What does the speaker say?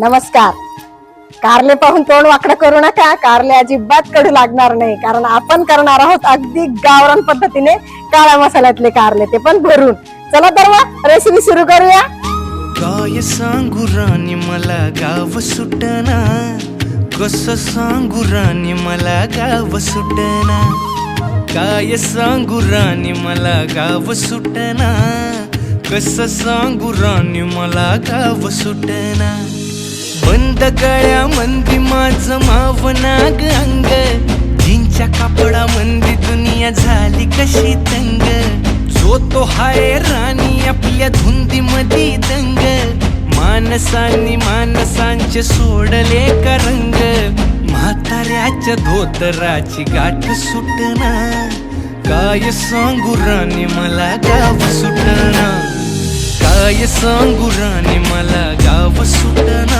नमस्कार. कारले पाहून तोंड वाकडं करू नका. कारले अजिबात कडू लागणार नाही, कारण आपण करणार आहोत अगदी गावरान पद्धतीने काळ्या मसाल्यातले कारले, ते पण भरून. चला तर मग रेसिपी सुरू करूया. काय सांगू राणी मला गाव सुटना, कसं सांगू राणी मला गाव सुटना. काय सांगू राणी मला गाव सुटना, कसं सांगू राणी मला गाव सुटना. बंद गळ्या मंदी माझं मावनाग अंग, जीनच्या कापडा मंदी दुनिया झाली कशी तंग. जो तो हाय राणी आपल्या धुंदी मधी दंग, माणसांनी माणसांचे सोडले का रंग. म्हाताऱ्याच्या धोतराची गाठ सुटना, काय सांगू राणी मला गाव सुटना. काय सांगू राणी मला गाव सुटना.